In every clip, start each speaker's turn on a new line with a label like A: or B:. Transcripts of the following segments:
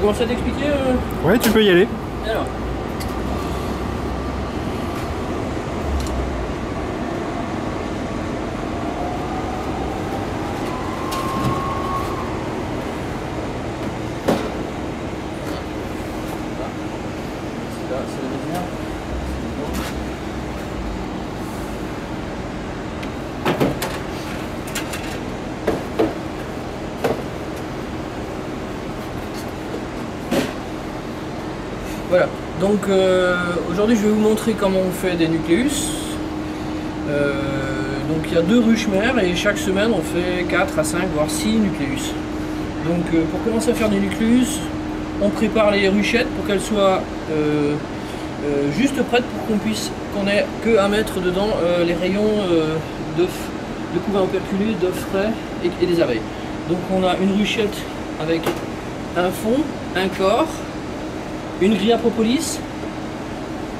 A: commencer à t'expliquer
B: Ouais, tu peux y aller.
A: Alors. Voilà, donc aujourd'hui je vais vous montrer comment on fait des nucléus. Donc il y a 2 ruches mères et chaque semaine on fait 4 à 5 voire 6 nucléus. Donc pour commencer à faire des nucléus, on prépare les ruchettes pour qu'elles soient juste prêtes pour qu'on ait que à mettre dedans les rayons d'œufs, de couvain operculé, d'œufs frais et des abeilles. Donc on a une ruchette avec un fond, un corps, une grille à propolis,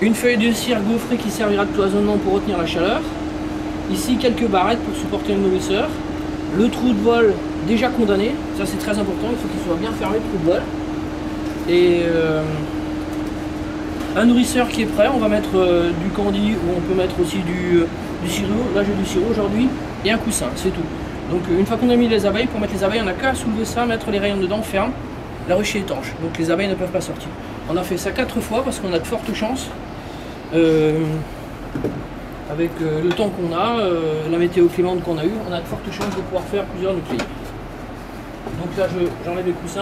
A: une feuille de cire gaufrée qui servira de cloisonnement pour retenir la chaleur, ici quelques barrettes pour supporter le nourrisseur, le trou de vol déjà condamné, ça c'est très important, il faut qu'il soit bien fermé le trou de vol, et un nourrisseur qui est prêt, on va mettre du candy ou on peut mettre aussi du sirop, là j'ai du sirop aujourd'hui, et un coussin, c'est tout. Donc une fois qu'on a mis les abeilles, pour mettre les abeilles on n'a qu'à soulever ça, mettre les rayons dedans, ferme, la ruche est étanche, donc les abeilles ne peuvent pas sortir. On a fait ça 4 fois parce qu'on a de fortes chances, avec le temps qu'on a, la météo clémente qu'on a eue, on a de fortes chances de pouvoir faire plusieurs nucléus. Donc là j'enlève les coussins.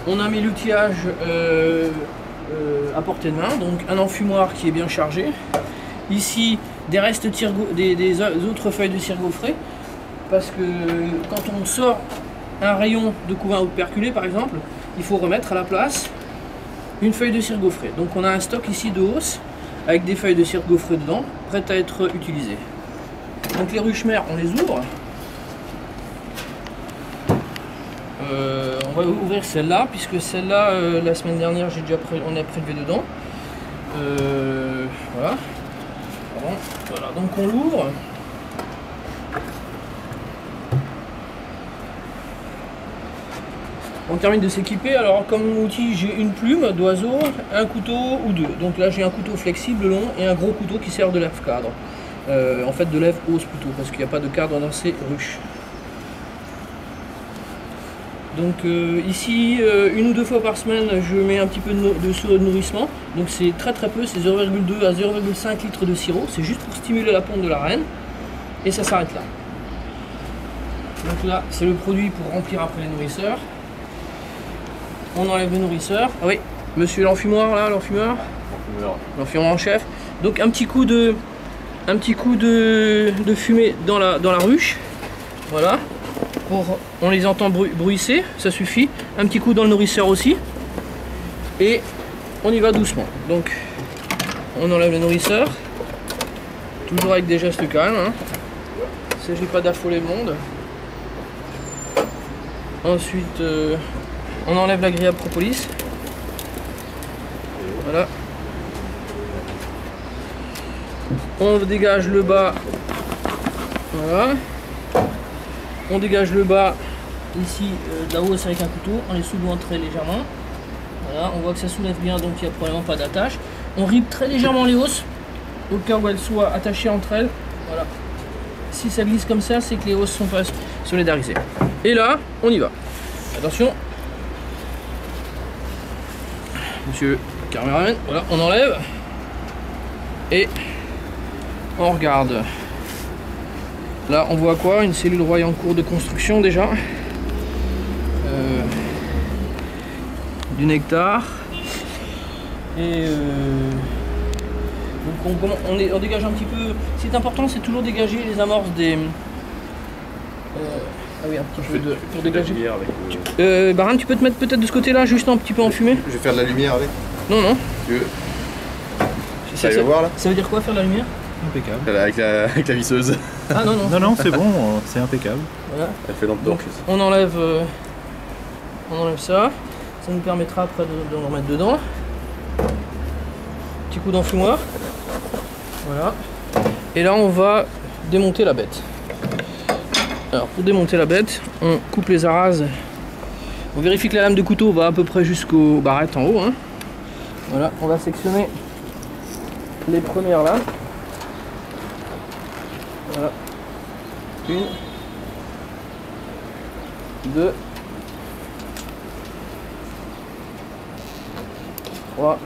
A: On a mis l'outillage à portée de main, donc un enfumoir qui est bien chargé. Ici des restes des autres feuilles de cire gaufrée, parce que quand on sort un rayon de couvain operculé par exemple, il faut remettre à la place une feuille de cire gaufrée. Donc on a un stock ici de hausse avec des feuilles de cire gaufrée dedans, prêtes à être utilisées. Donc les ruches mères, on les ouvre. On va ouvrir celle-là, puisque celle-là, la semaine dernière, on a prélevé dedans. Voilà. Pardon. Voilà. Donc on l'ouvre. On termine de s'équiper. Alors comme outil, j'ai une plume d'oiseau, un couteau ou 2. Donc là j'ai un couteau flexible long et un gros couteau qui sert de lève-cadre. En fait de lève-hausse plutôt, parce qu'il n'y a pas de cadre dans ces ruches. Donc ici, 1 ou 2 fois par semaine, je mets un petit peu de sirop de nourrissement. Donc c'est très peu, c'est 0,2 à 0,5 litres de sirop. C'est juste pour stimuler la ponte de la reine. Et ça s'arrête là. Donc là, c'est le produit pour remplir après les nourrisseurs. On enlève le nourrisseur. Ah oui, monsieur l'enfumoir là, l'enfumeur. L'enfumeur en chef. Donc un petit coup de fumée dans la ruche. Voilà. On les entend bruisser, ça suffit. Un petit coup dans le nourrisseur aussi. Et on y va doucement. Donc on enlève le nourrisseur. Toujours avec des gestes calmes. Hein. Il ne s'agit pas d'affoler le monde. Ensuite, on enlève la grille à propolis. Voilà. On dégage le bas. Voilà. On dégage le bas ici de la hausse avec un couteau. On les soulève très légèrement. Voilà. On voit que ça soulève bien, donc il n'y a probablement pas d'attache. On ripe très légèrement les hausses au cas où elles soient attachées entre elles. Voilà. Si ça glisse comme ça, c'est que les hausses sont pas solidarisées. Et là, on y va. Attention. Monsieur caméraman, voilà, on enlève. Et on regarde. Là, on voit quoi? Une cellule royale en cours de construction déjà. Du nectar. Et donc on dégage un petit peu. Ce qui est important, c'est toujours dégager les amorces des. Ah oui, un petit peu pour dégager. Baran, tu peux te mettre peut-être de ce côté-là, juste un petit peu enfumé.
C: Je vais faire de la lumière avec.
A: Non, non.
C: Ça voir là.
A: Ça veut dire quoi, faire de la lumière?
B: Impeccable.
C: Avec la visseuse.
A: Ah non, non.
B: Non, c'est bon, c'est impeccable.
A: Voilà.
C: Elle fait dans le torche.
A: On enlève ça. Ça nous permettra après de le remettre dedans. Petit coup d'enfumoir. Voilà. Et là, on va démonter la bête. Alors, pour démonter la bête, on coupe les arases On vérifie que la lame de couteau va à peu près jusqu'aux barrettes en haut. Hein. Voilà, on va sectionner les premières lames. Voilà. 1, 2, 3,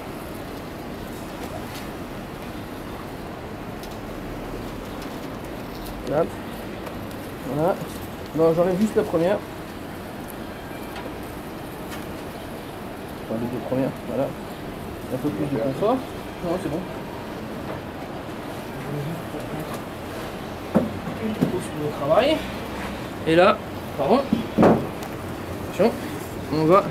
A: 4. Voilà. Non, j'enlève juste la première. Enfin, les deux premières, voilà. Un peu plus de confort. Non, c'est bon. Sur le travail. Et là, pardon. Attention, on va.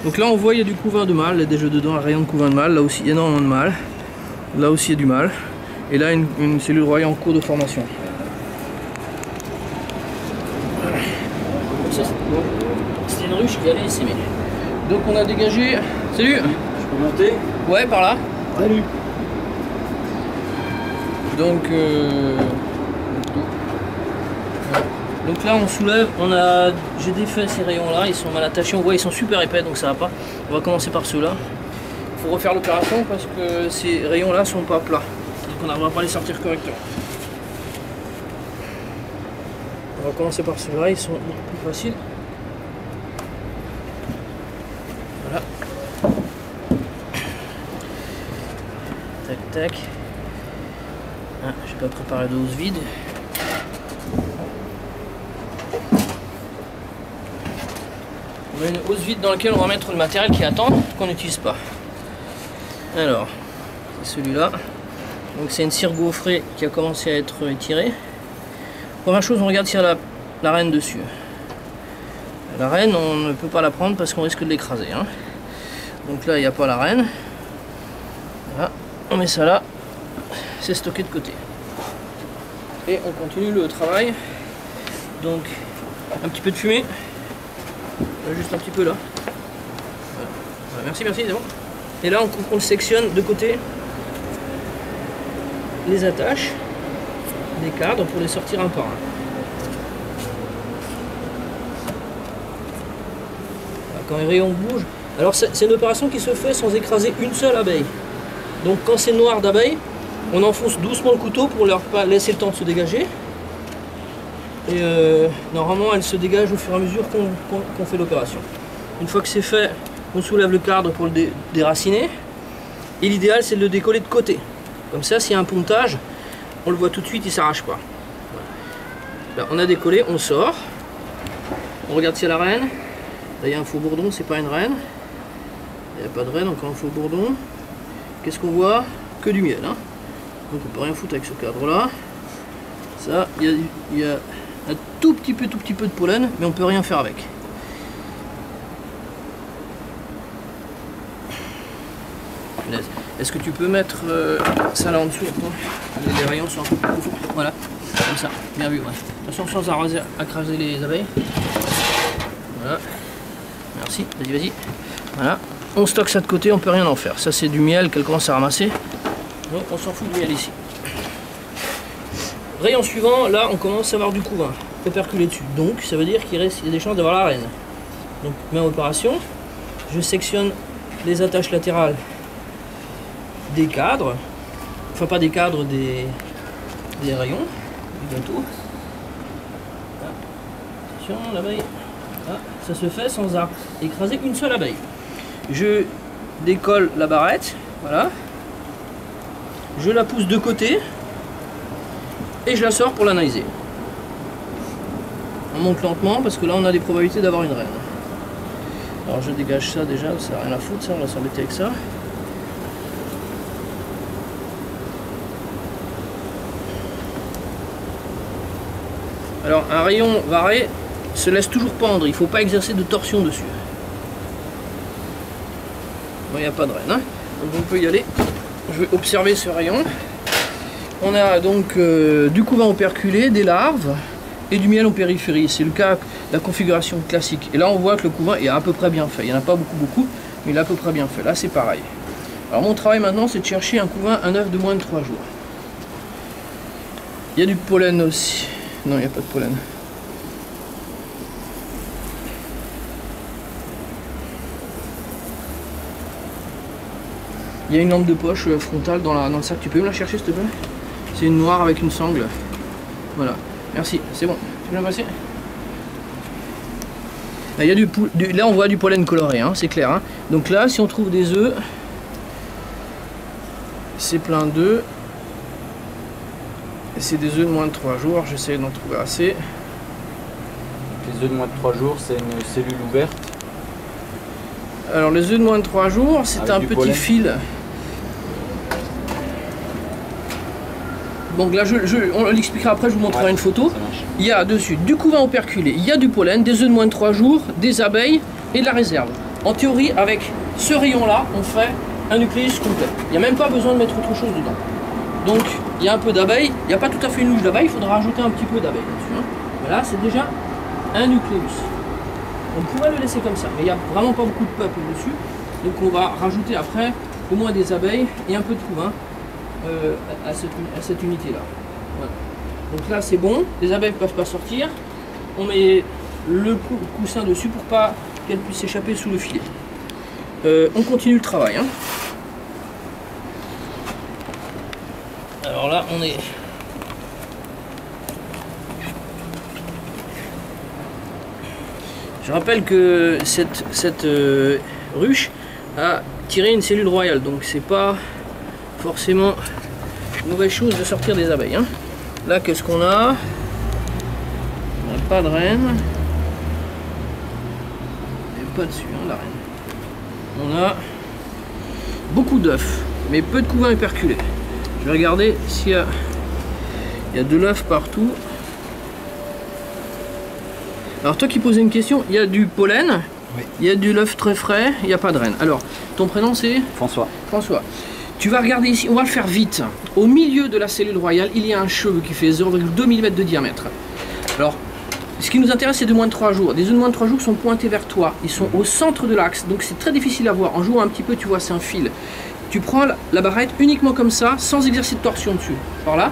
A: Donc là, on voit il y a du couvain de mâle. Il y a déjà dedans un rayon de couvain de mâle. Là aussi, il y a énormément de mâle. Là aussi, il y a du mâle. Et là, une cellule royale en cours de formation. C'était une ruche qui allait s'aimer. Donc on a dégagé. Salut.
D: Je peux monter?
A: Ouais, par là.
D: Salut.
A: Donc donc là on soulève, j'ai défait ces rayons là, ils sont mal attachés, on voit ils sont super épais donc ça va pas. On va commencer par ceux-là. Il faut refaire l'opération parce que ces rayons là sont pas plats. Donc on n'arrivera pas à les sortir correctement. On va commencer par ceux-là, ils sont beaucoup plus faciles. Voilà. Tac tac. Ah, j'ai pas préparé de housse vide. On a une housse vide dans laquelle on va mettre le matériel qui attend, qu'on n'utilise pas. Alors, c'est celui-là. Donc c'est une cire gaufrée qui a commencé à être étirée. Première chose, on regarde s'il y a la rêne dessus. La rêne, on ne peut pas la prendre parce qu'on risque de l'écraser. Hein. Donc là, il n'y a pas la rêne. Voilà. On met ça là. C'est stocké de côté. Et on continue le travail. Donc, un petit peu de fumée. Juste un petit peu là. Voilà. Voilà. Merci, c'est bon. Et là, on sectionne de côté les attaches des cadres pour les sortir un par un. Voilà. Quand les rayons bougent, alors c'est une opération qui se fait sans écraser une seule abeille. Donc quand c'est noir d'abeilles, on enfonce doucement le couteau pour leur pas laisser le temps de se dégager. Et normalement, elles se dégagent au fur et à mesure qu'on fait l'opération. Une fois que c'est fait, on soulève le cadre pour le déraciner. Et l'idéal, c'est de le décoller de côté. Comme ça, s'il y a un pontage, on le voit tout de suite, il ne s'arrache pas. Voilà. Là, on a décollé, on sort. On regarde s'il y a la reine. Là, il y a un faux bourdon, c'est pas une reine. Il n'y a pas de reine, encore un faux bourdon. Qu'est-ce qu'on voit? Que du miel. Hein. Donc on peut rien foutre avec ce cadre-là. Ça, il y a un tout petit peu de pollen, mais on peut rien faire avec. Est-ce que tu peux mettre ça là en dessous? Les rayons sont un peu plus forts. Voilà, comme ça, bien vu. Ouais. Attention sans écraser les abeilles. Voilà, merci, vas-y. Voilà, on stocke ça de côté, on peut rien en faire. Ça c'est du miel qu'elle commence à ramasser. Donc on s'en fout du miel ici. Rayon suivant, là on commence à avoir du couvain operculé dessus. Donc ça veut dire qu'il y a des chances d'avoir la reine. Donc même opération, je sectionne les attaches latérales des cadres, enfin pas des cadres, des rayons du gâteau. Ah. Attention l'abeille, ah, ça se fait sans écraser une seule abeille. Je décolle la barrette, voilà, je la pousse de côté et je la sors pour l'analyser. On monte lentement parce que là on a des probabilités d'avoir une reine. Alors je dégage ça déjà, ça n'a rien à foutre, ça, on va s'embêter avec ça. Alors un rayon varé se laisse toujours pendre, il ne faut pas exercer de torsion dessus. Bon, il n'y a pas de reine, hein. Donc on peut y aller. Je vais observer ce rayon. On a donc du couvain operculé, des larves et du miel en périphérie. C'est le cas, la configuration classique. Et là on voit que le couvain est à peu près bien fait. Il n'y en a pas beaucoup, mais il est à peu près bien fait. Là c'est pareil. Alors mon travail maintenant c'est de chercher un couvain, un œuf de moins de 3 jours. Il y a du pollen aussi. Non, il n'y a pas de pollen. Il y a une lampe de poche frontale dans le sac. Tu peux me la chercher s'il te plaît? C'est une noire avec une sangle. Voilà. Merci. C'est bon. Tu peux la passer? Là, il y a là on voit du pollen coloré, hein, c'est clair. Hein. Donc là, si on trouve des œufs, c'est plein d'œufs. C'est des œufs de moins de 3 jours. J'essaie d'en trouver assez.
D: Les œufs de moins de 3 jours, c'est une cellule ouverte.
A: Alors les œufs de moins de 3 jours, c'est un petit fil. Donc là, on l'expliquera après, je vous montrerai une photo. Il y a dessus du couvain operculé, il y a du pollen, des œufs de moins de 3 jours, des abeilles et de la réserve. En théorie, avec ce rayon-là, on fait un nucléus complet. Il n'y a même pas besoin de mettre autre chose dedans. Donc, il y a un peu d'abeilles. Il n'y a pas tout à fait une louche d'abeilles, il faudra rajouter un petit peu d'abeilles là-dessus. Hein. Voilà, c'est déjà un nucléus. On pourrait le laisser comme ça, mais il n'y a vraiment pas beaucoup de peuple dessus. Donc on va rajouter après au moins des abeilles et un peu de couvain à cette unité-là. Voilà. Donc là c'est bon, les abeilles ne peuvent pas sortir. On met le coussin dessus pour pas qu'elles puissent s'échapper sous le filet. On continue le travail. Hein. Alors là on est... Je rappelle que cette ruche a tiré une cellule royale, donc c'est pas forcément une mauvaise chose de sortir des abeilles. Hein. Là, qu'est-ce qu'on a? On n'a pas de reine. Et pas dessus, hein, la reine. On a beaucoup d'œufs, mais peu de couvain éperculé. Je vais regarder s'il y a de l'œuf partout. Alors toi qui posais une question, il y a du pollen, oui. Il y a de l'œuf très frais, il n'y a pas de reine. Alors, ton prénom c'est?
D: François.
A: François. Tu vas regarder ici, on va le faire vite. Au milieu de la cellule royale, il y a un cheveu qui fait 0,2 mm de diamètre. Alors, ce qui nous intéresse, c'est de moins de 3 jours. Des œufs de moins de 3 jours sont pointés vers toi. Ils sont au centre de l'axe, donc c'est très difficile à voir. En jouant un petit peu, tu vois, c'est un fil. Tu prends la barrette uniquement comme ça, sans exercer de torsion dessus. Par là.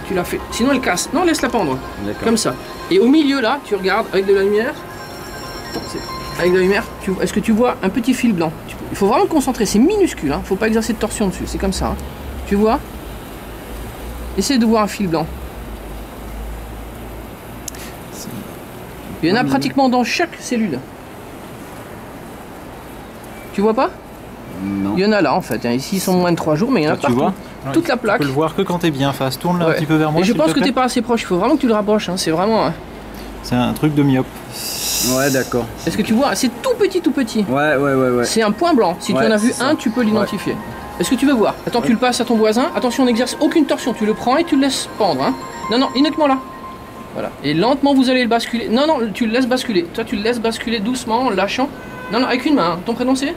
A: Tu l'as fait, sinon elle casse. Non, laisse-la pendre, comme ça. Et au milieu là, tu regardes avec de la lumière. Avec de la lumière, est-ce que tu vois un petit fil blanc? Il faut vraiment te concentrer, c'est minuscule, hein. Faut pas exercer de torsion dessus, c'est comme ça. Hein. Tu vois? Essaye de voir un fil blanc. Il y en a pratiquement dans chaque cellule. Tu vois pas?
D: Non.
A: Il y en a là en fait, ici ils sont moins de 3 jours, mais il y en a partout. Tu vois toute la plaque.
B: Tu peux le voir que quand tu es bien face. Tourne-la un petit peu vers moi.
A: Et je pense que tu n'es pas assez proche, il faut vraiment que tu le rapproches, hein. C'est vraiment...
B: C'est un truc de myope.
D: Ouais, d'accord.
A: Est-ce que tu vois? C'est tout petit, tout petit.
D: Ouais.
A: C'est un point blanc. Si tu en as vu un, tu peux l'identifier. Ouais. Est-ce que tu veux voir? Attends, tu le passes à ton voisin. Attention, on n'exerce aucune torsion. Tu le prends et tu le laisses pendre. Hein. Non, uniquement là. Voilà. Et lentement, vous allez le basculer. Non, tu le laisses basculer. Toi, tu le laisses basculer doucement en lâchant. Non, avec une main. Hein. Ton prénom c'est?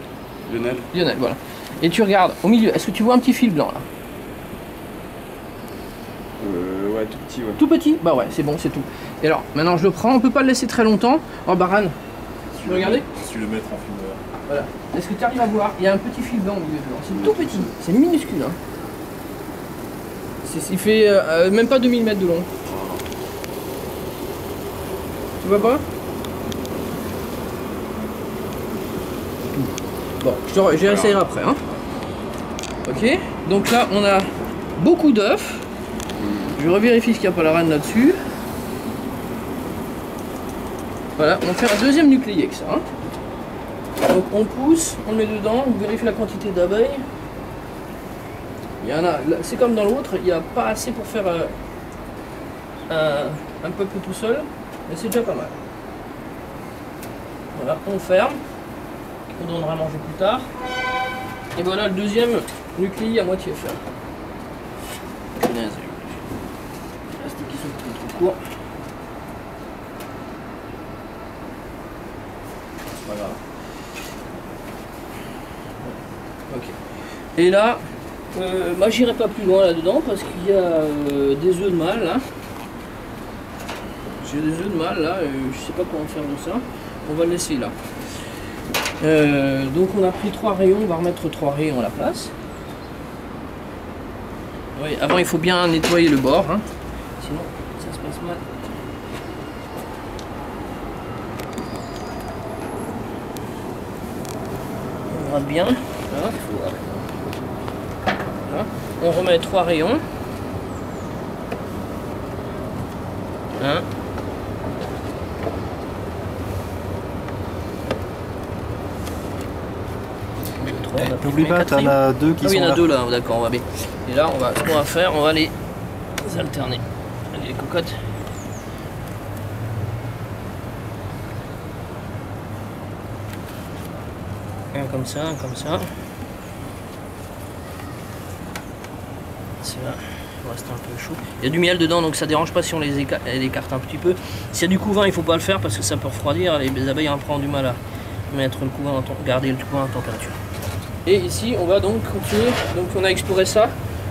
C: Lionel.
A: Lionel, voilà. Et tu regardes au milieu. Est-ce que tu vois un petit fil blanc là?
C: Ouais, tout petit, ouais.
A: Tout petit? Bah ouais, c'est bon, c'est tout. Et alors, maintenant je le prends, on peut pas le laisser très longtemps. Oh, Baran, tu veux regarder?
C: Si tu le mettre en film.
A: Voilà. Est-ce que tu arrives à voir? Il y a un petit fil blanc au milieu dedans. C'est tout petit, c'est minuscule. Hein. Il fait même pas 2 mm de long. Tu vois pas? Bon, je réessayerai après. Hein. Ok, donc là on a beaucoup d'œufs. Je revérifie s'il n'y a pas la reine là-dessus. Voilà, on fait un deuxième nucléé avec ça. Hein. Donc on pousse, on met dedans, on vérifie la quantité d'abeilles. Il y en a, c'est comme dans l'autre, il n'y a pas assez pour faire un peuple tout seul, mais c'est déjà pas mal. Voilà, on ferme, on donnera à manger plus tard. Et voilà le deuxième nucléi à moitié fait. Qui sont trop courts. C'est pas grave. Ok. Et là, moi j'irai pas plus loin là-dedans parce qu'il y a des œufs de mâle là. J'ai des œufs de mâle là, je sais pas comment faire de ça. On va le laisser là. Donc on a pris 3 rayons, on va remettre 3 rayons à la place. Oui, avant il faut bien nettoyer le bord, hein. Sinon ça se passe mal. On gratte bien. Voilà. Voilà. On remet 3 rayons. 1.
B: N'oublie pas, t'en as 2 qui sont là.
A: Il y en a 2 là, d'accord, on va bien. Et là, ce qu'on va faire, on va les alterner. Allez, les cocottes. Un comme ça, un comme ça. Celui-là, il reste un peu chaud. Il y a du miel dedans, donc ça dérange pas si on les écarte un petit peu. S'il y a du couvain, il faut pas le faire parce que ça peut refroidir. Les abeilles ont du mal à mettre le couvain, garder le couvain en température. Et ici, on va donc continuer. Donc on a exploré ça,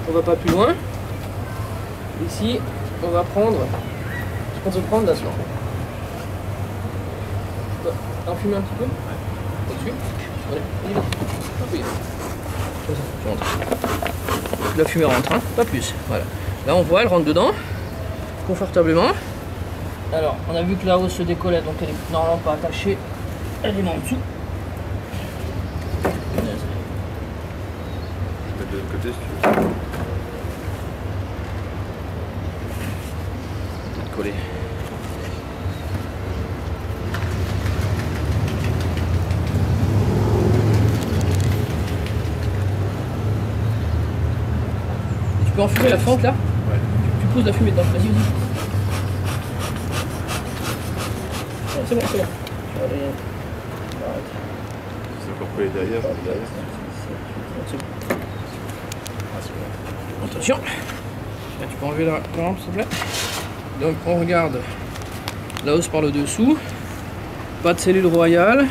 A: on va pas plus loin. Ici, on va prendre. On va prendre la soie. Enfumer un petit peu. Là-dessus. Allez, on y va. La fumée rentre, hein, pas plus. Voilà. Là on voit, elle rentre dedans, confortablement. Alors, on a vu que la hausse se décollait, donc elle est normalement pas attachée. Elle est en dessous.
C: Je vais mettre de l'autre côté si tu veux.
A: Peut-être coller. Tu peux enfumer la fente là?
C: Ouais.
A: Tu poses la fumée dedans, vas-y, vas-y. Ah, c'est bon, c'est bon. Allez. Arrête.
C: C'est encore collé derrière.
A: C'est bon. Ah, c'est bon. Attention. Là, tu peux enlever la lampe s'il te plaît. Donc on regarde la hausse par le dessous. Pas de cellule royale.